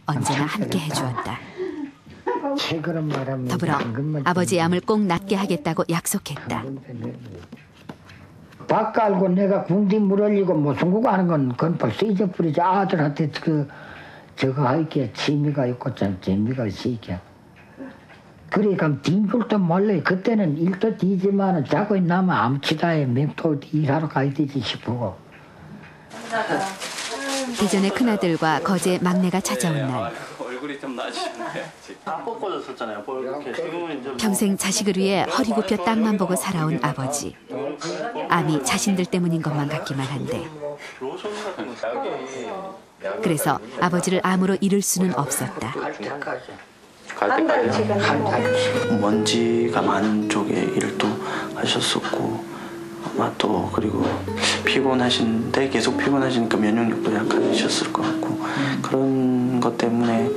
언제나 함께 해주었다. 더불어 아버지 암을 꼭 낫게 하겠다고 약속했다. 밥 깔고 내가 궁디 물 흘리고 무슨 거 하는 건 그건 벌써 잊어버리지. 아들한테 저거 할게 취미가 있고 참 재미가 있으니까. 그러니까 딩줄도 몰래 그때는 일도 뒤지만은 자고 있나면 암치다에 맹토 일하러 가야 되지 싶고. 이전에 큰아들과 거제 막내가 찾아온 날. 얼굴이 좀 나아지셨네. 안 뻗어졌잖아요. 평생 자식을 위해 허리 굽혀 땅만 보고 살아온 아버지. 암이 자신들 때문인 것만 같기만 한데. 그래서 아버지를 암으로 잃을 수는 없었다. 갈 때까지 먼지가 많은 쪽에 일도 하셨었고 아마 또 그리고 피곤하신데 계속 피곤하시니까 면역력도 약하셨을 것 같고 그런 것 때문에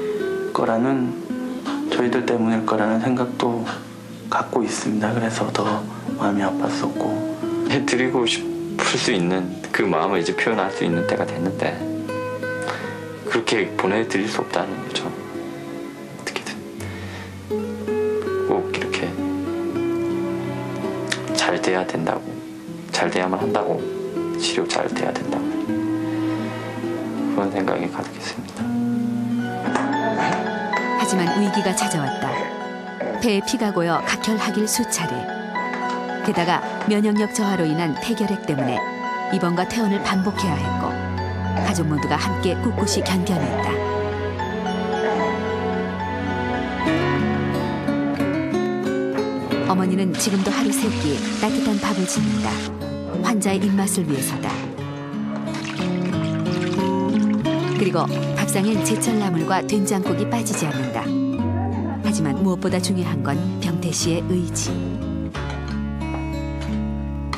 거라는 저희들 때문일 거라는 생각도 갖고 있습니다. 그래서 더 마음이 아팠었고 해드리고 싶을 수 있는 그 마음을 이제 표현할 수 있는 때가 됐는데 그렇게 보내드릴 수 없다는 거죠. 어떻게든 꼭 이렇게 잘 돼야 된다고, 잘 돼야만 한다고, 치료 잘 돼야 된다고 그런 생각이 가득했습니다. 하지만 위기가 찾아왔다. 폐에 피가 고여 각혈하길 수차례. 게다가 면역력 저하로 인한 폐결핵 때문에 입원과 퇴원을 반복해야 했고 가족 모두가 함께 꿋꿋이 견뎌냈다. 어머니는 지금도 하루 세 끼 따뜻한 밥을 짓는다. 환자의 입맛을 위해서다. 그리고 밥상엔 제철 나물과 된장국이 빠지지 않는다. 하지만 무엇보다 중요한 건 병태 씨의 의지.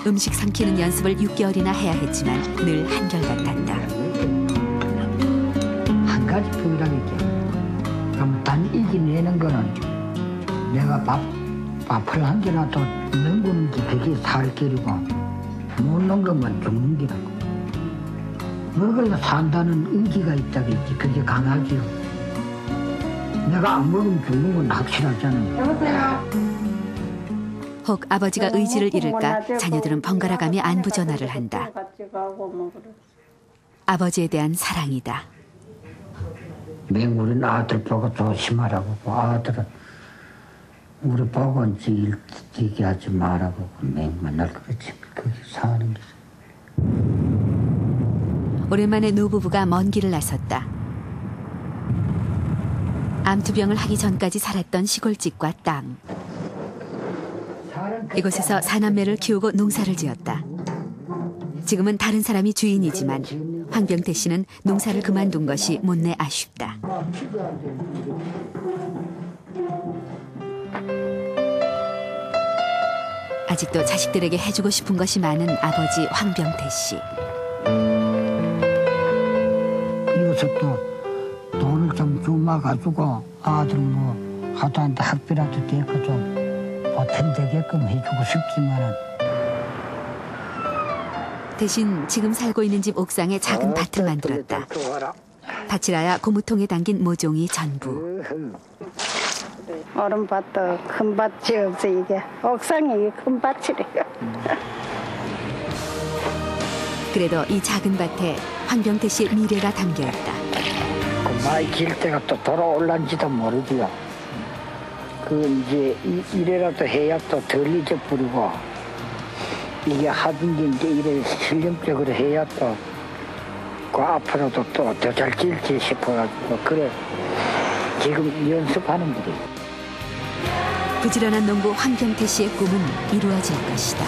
음식 삼키는 연습을 6개월이나 해야 했지만 늘 한결같았다. 한 가지 표현하겠죠. 그럼 단 이겨내는 거는 내가 밥을 한 개라도 넘기는지 그게 살 길이고 못 넣은 것만 죽는 기라고. 먹어야 산다는 의지가 있다겠지. 그게 강하지요. 내가 안 먹으면 죽는 건 확실하잖아요. 여보세요. 혹 아버지가 의지를 잃을까 자녀들은 번갈아가며 안부 전화를 한다. 아버지에 대한 사랑이다. 우리는 아들 보고 조심하라고. 아들은 우리 보고 이제 일찍 하지 말라고 맨날 그렇지. 그게 사는 거지. 오랜만에 노부부가 먼 길을 나섰다. 암투병을 하기 전까지 살았던 시골집과 땅. 이곳에서 4남매를 키우고 농사를 지었다. 지금은 다른 사람이 주인이지만 황병태 씨는 농사를 그만둔 것이 못내 아쉽다. 아직도 자식들에게 해주고 싶은 것이 많은 아버지 황병태 씨. 이어서 또 돈을 좀 주마가지고 아들 뭐 하다한테 학비라도 되고 좀 보탬되게끔 해주고 싶지만은 대신 지금 살고 있는 집 옥상에 작은 밭을 만들었다. 밭이라야 고무통에 담긴 모종이 전부. 얼음밭도 큰 밭이 없어 이게. 옥상이 큰 밭이래요. 그래도 이 작은 밭에 황병태 씨의 미래가 담겨있다. 그 많이 길 때가 또 돌아올란지도 모르지요. 그 이제 이래라도 해야 또 덜 잊어버리고 이게 하든지 이제 이래 실력적으로 해야 또 그 앞으로도 또 더 잘 길지 싶어가지고 그래 지금 연습하는 길이. 부지런한 농부 황병태 씨의 꿈은 이루어질 것이다.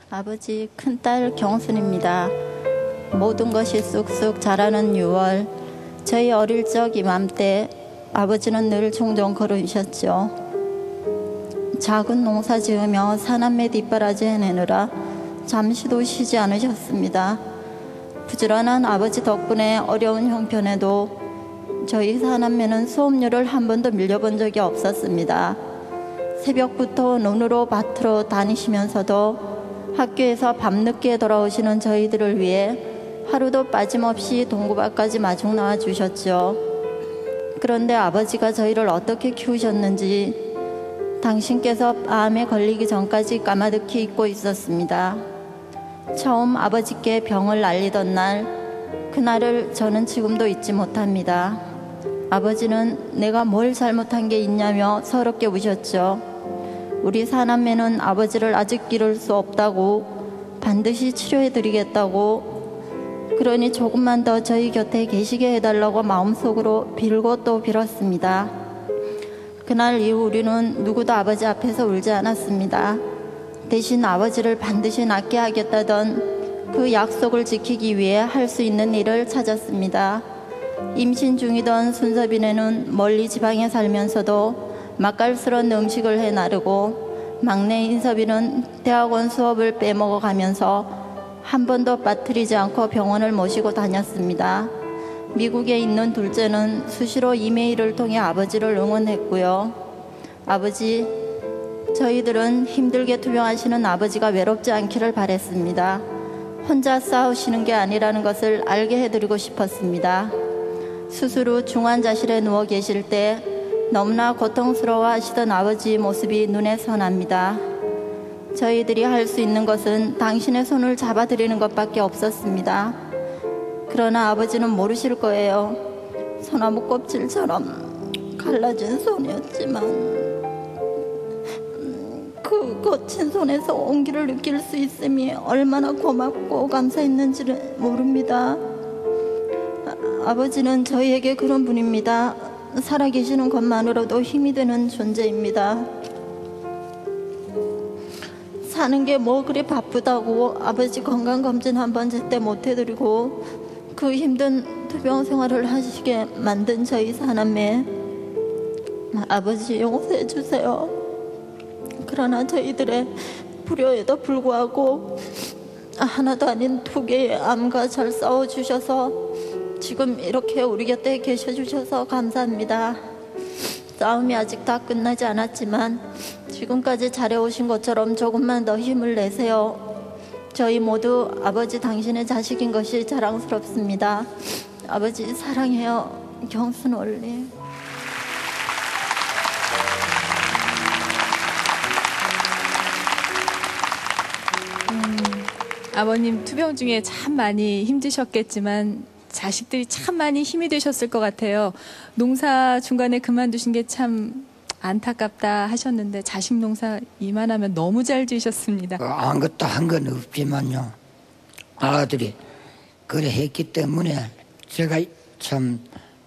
아버지 큰딸 경순입니다. 모든 것이 쑥쑥 자라는 6월 저희 어릴 적 이맘때 아버지는 늘 종종 걸으셨죠. 작은 농사 지으며 사남매 뒷바라지 해내느라 잠시도 쉬지 않으셨습니다. 부지런한 아버지 덕분에 어려운 형편에도 저희 사남매는 수업료를 한 번도 밀려본 적이 없었습니다. 새벽부터 눈으로 밭으로 다니시면서도 학교에서 밤늦게 돌아오시는 저희들을 위해 하루도 빠짐없이 동구밭까지 마중 나와 주셨죠. 그런데 아버지가 저희를 어떻게 키우셨는지 당신께서 암에 걸리기 전까지 까마득히 잊고 있었습니다. 처음 아버지께 병을 알리던 날, 그날을 저는 지금도 잊지 못합니다. 아버지는 내가 뭘 잘못한 게 있냐며 서럽게 우셨죠. 우리 사남매는 아버지를 아직 기를 수 없다고, 반드시 치료해드리겠다고, 그러니 조금만 더 저희 곁에 계시게 해달라고 마음속으로 빌고 또 빌었습니다. 그날 이후 우리는 누구도 아버지 앞에서 울지 않았습니다. 대신 아버지를 반드시 낫게 하겠다던 그 약속을 지키기 위해 할 수 있는 일을 찾았습니다. 임신 중이던 순서빈에는 멀리 지방에 살면서도 맛깔스러운 음식을 해 나르고, 막내 인섭이는 대학원 수업을 빼먹어 가면서 한 번도 빠뜨리지 않고 병원을 모시고 다녔습니다. 미국에 있는 둘째는 수시로 이메일을 통해 아버지를 응원했고요. 아버지, 저희들은 힘들게 투병하시는 아버지가 외롭지 않기를 바랬습니다. 혼자 싸우시는 게 아니라는 것을 알게 해드리고 싶었습니다. 수술 후 중환자실에 누워 계실 때 너무나 고통스러워 하시던 아버지의 모습이 눈에 선합니다. 저희들이 할 수 있는 것은 당신의 손을 잡아드리는 것밖에 없었습니다. 그러나 아버지는 모르실 거예요. 소나무 껍질처럼 갈라진 손이었지만 그 거친 손에서 온기를 느낄 수 있음이 얼마나 고맙고 감사했는지를 모릅니다. 아버지는 저희에게 그런 분입니다. 살아계시는 것만으로도 힘이 되는 존재입니다. 사는 게 뭐 그리 바쁘다고 아버지 건강검진 한번 제때 못 해드리고 그 힘든 투병 생활을 하시게 만든 저희 사남매, 아버지 용서해 주세요. 그러나 저희들의 불효에도 불구하고 하나도 아닌 2개의 암과 잘 싸워주셔서 지금 이렇게 우리 곁에 계셔주셔서 감사합니다. 싸움이 아직 다 끝나지 않았지만 지금까지 잘해오신 것처럼 조금만 더 힘을 내세요. 저희 모두 아버지 당신의 자식인 것이 자랑스럽습니다. 아버지 사랑해요. 경순 원리. 아버님 투병 중에 참 많이 힘드셨겠지만 자식들이 참 많이 힘이 되셨을 것 같아요. 농사 중간에 그만두신 게 참 안타깝다 하셨는데 자식 농사 이만하면 너무 잘 지으셨습니다. 아무것도 한 건 없지만요, 아들이 그래 했기 때문에 제가 참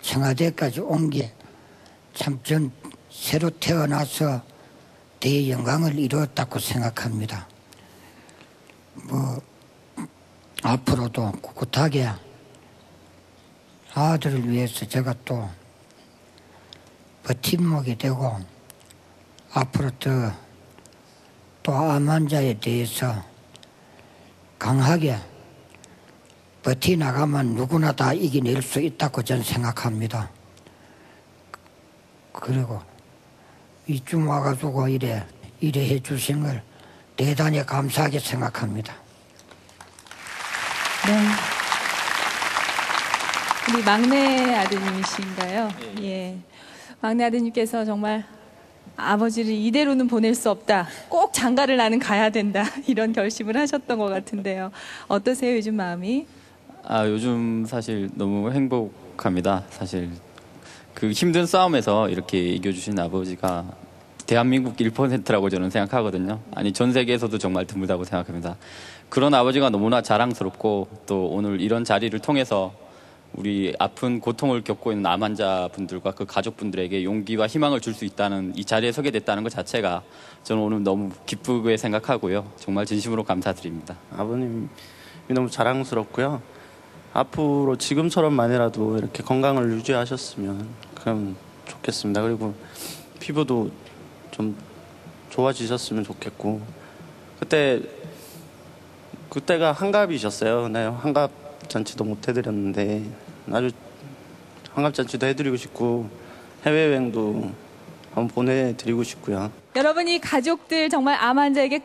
청와대까지 온 게 참 전 새로 태어나서 대영광을 이루었다고 생각합니다. 앞으로도 꿋꿋하게 아들을 위해서 제가 또 버팀목이 되고 앞으로 또 암 환자에 대해서 강하게 버티나가면 누구나 다 이겨낼 수 있다고 저는 생각합니다. 그리고 이쯤 와가지고 이래 해주신 걸 대단히 감사하게 생각합니다. 네. 우리 막내 아드님이신가요? 예. 막내 아드님께서 정말 아버지를 이대로는 보낼 수 없다. 꼭 장가를 나는 가야 된다. 이런 결심을 하셨던 것 같은데요. 어떠세요, 요즘 마음이? 요즘 사실 너무 행복합니다. 사실 그 힘든 싸움에서 이렇게 이겨주신 아버지가 대한민국 1%라고 저는 생각하거든요. 아니 전 세계에서도 정말 드물다고 생각합니다. 그런 아버지가 너무나 자랑스럽고 또 오늘 이런 자리를 통해서 우리 아픈 고통을 겪고 있는 암 환자분들과 그 가족분들에게 용기와 희망을 줄 수 있다는 이 자리에 서게 됐다는 것 자체가 저는 오늘 너무 기쁘게 생각하고요. 정말 진심으로 감사드립니다. 아버님이 너무 자랑스럽고요. 앞으로 지금처럼만이라도 이렇게 건강을 유지하셨으면 그럼 좋겠습니다. 그리고 피부도 좀 좋아지셨으면 좋겠고 그때가 한갑이셨어요. 네, 한갑 잔치도 못 해드렸는데 아주 환갑잔치도 해드리고 싶고 해외여행도 한번 보내드리고 싶고요. 여러분 이 가족들 정말 암 환자에게